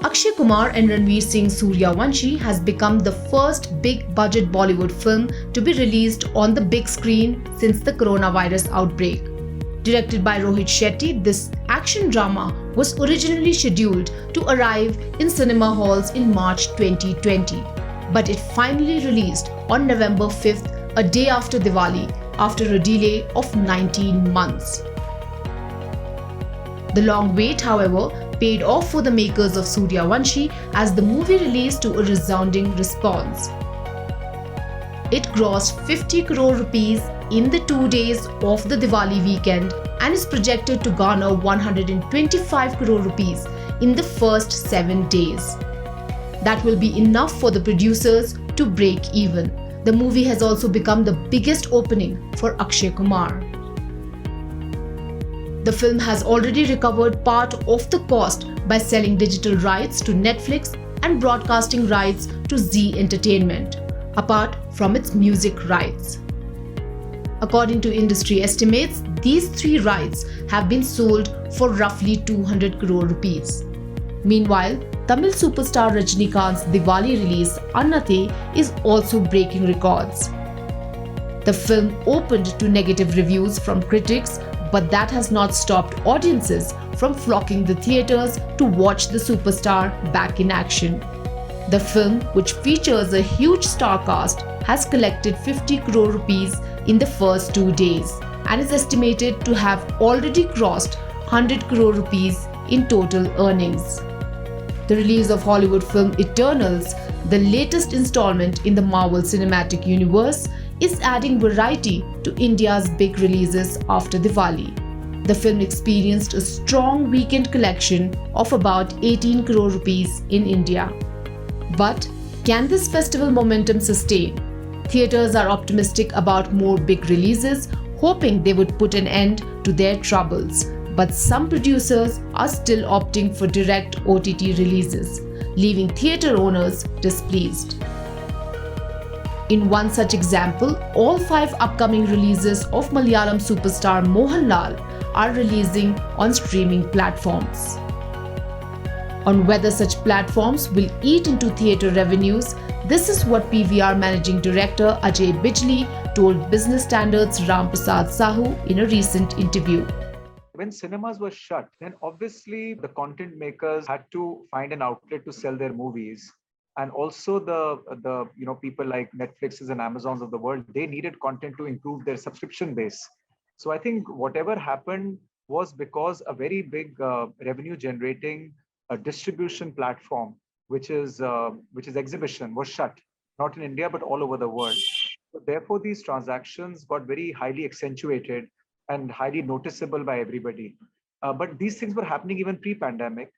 Akshay Kumar and Ranveer Singh Suryavanshi has become the first big budget Bollywood film to be released on the big screen since the coronavirus outbreak. Directed by Rohit Shetty, this action drama was originally scheduled to arrive in cinema halls in March 2020, but it finally released on November 5th, a day after Diwali, after a delay of 19 months. The long wait, however, paid off for the makers of Suryavanshi as the movie released to a resounding response. It grossed 50 crore rupees in the 2 days of the Diwali weekend and is projected to garner 125 crore rupees in the first 7 days. That will be enough for the producers to break even. The movie has also become the biggest opening for Akshay Kumar. The film has already recovered part of the cost by selling digital rights to Netflix and broadcasting rights to Zee Entertainment, apart from its music rights. According to industry estimates, these three rights have been sold for roughly 200 crore rupees. Meanwhile, Tamil superstar Rajinikanth's Diwali release Annathe is also breaking records. The film opened to negative reviews from critics, but that has not stopped audiences from flocking the theatres to watch the superstar back in action. The film, which features a huge star cast, has collected 50 crore rupees in the first 2 days and is estimated to have already crossed 100 crore rupees in total earnings. The release of Hollywood film Eternals, the latest installment in the Marvel Cinematic Universe, is adding variety to India's big releases after Diwali. The film experienced a strong weekend collection of about 18 crore rupees in India. But can this festival momentum sustain? Theatres are optimistic about more big releases, hoping they would put an end to their troubles. But some producers are still opting for direct OTT releases, leaving theatre owners displeased. In one such example, all 5 upcoming releases of Malayalam superstar Mohanlal are releasing on streaming platforms. On whether such platforms will eat into theatre revenues, this is what PVR Managing Director Ajay Bijli told Business Standard's Ram Prasad Sahu in a recent interview. When cinemas were shut, then obviously the content makers had to find an outlet to sell their movies. And also the people like Netflixes and Amazons of the world, they needed content to improve their subscription base. So I think whatever happened was because a very big revenue generating distribution platform, which is exhibition, was shut, not in India but all over the world. So therefore, these transactions got very highly accentuated and highly noticeable by everybody. But these things were happening even pre-pandemic.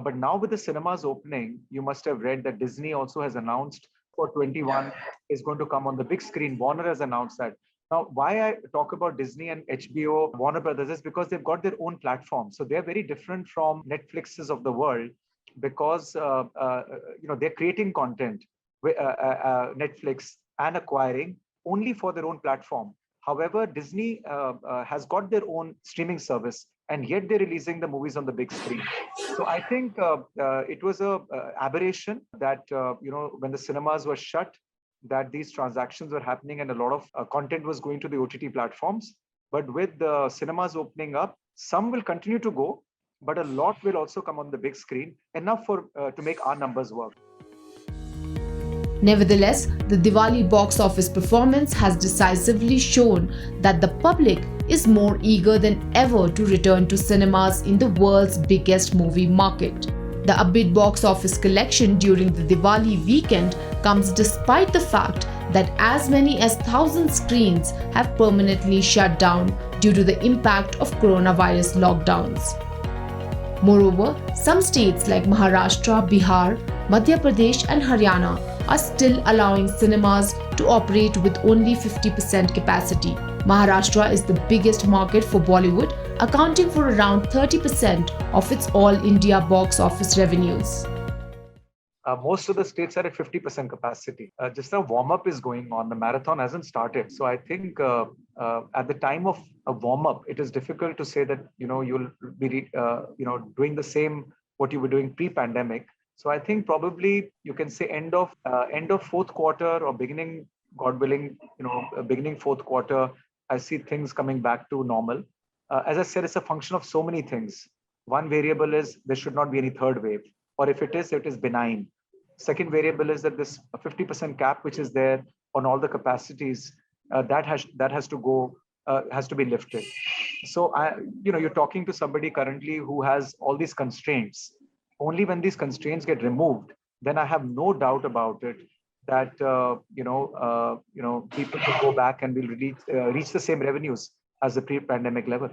But now with the cinemas opening, you must have read that Disney also has announced for 21 is going to come on the big screen. Warner has announced that. Now, why I talk about Disney and HBO, Warner Brothers is because they've got their own platform. So they're very different from Netflixes of the world because they're creating content, Netflix, and acquiring only for their own platform. However, Disney has got their own streaming service, and yet they're releasing the movies on the big screen. So I think it was a aberration that when the cinemas were shut, that these transactions were happening and a lot of content was going to the OTT platforms. But with the cinemas opening up, some will continue to go, but a lot will also come on the big screen, enough for to make our numbers work. Nevertheless, the Diwali box office performance has decisively shown that the public is more eager than ever to return to cinemas in the world's biggest movie market. The upbeat box office collection during the Diwali weekend comes despite the fact that as many as 1,000 screens have permanently shut down due to the impact of coronavirus lockdowns. Moreover, some states like Maharashtra, Bihar, Madhya Pradesh and Haryana are still allowing cinemas to operate with only 50% capacity. Maharashtra is the biggest market for Bollywood, accounting for around 30% of its all-India box office revenues. Most of the states are at 50% capacity. Just a warm-up is going on. The marathon hasn't started. So I think at the time of a warm-up, it is difficult to say that, you'll be, doing the same what you were doing pre-pandemic. So I think probably you can say end of fourth quarter or beginning, God willing, beginning fourth quarter, I see things coming back to normal. As I said, it's a function of so many things. One variable is there should not be any third wave, or if it is benign. Second variable is that this 50% cap, which is there on all the capacities, that has to be lifted. So you're talking to somebody currently who has all these constraints. Only when these constraints get removed, then I have no doubt about it that people will go back and will reach the same revenues as the pre-pandemic level.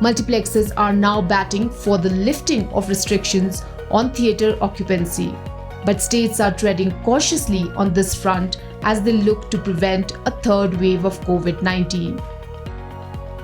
Multiplexes are now batting for the lifting of restrictions on theatre occupancy, but states are treading cautiously on this front as they look to prevent a third wave of COVID-19.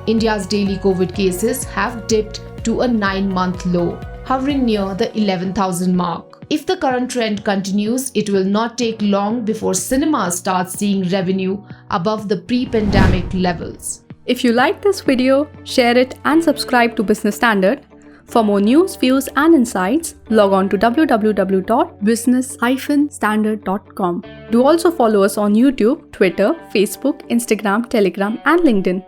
India's daily COVID cases have dipped to a 9-month low, hovering near the 11,000 mark. If the current trend continues, it will not take long before cinemas start seeing revenue above the pre-pandemic levels. If you like this video, share it and subscribe to Business Standard. For more news, views and insights, log on to www.business-standard.com. Do also follow us on YouTube, Twitter, Facebook, Instagram, Telegram and LinkedIn.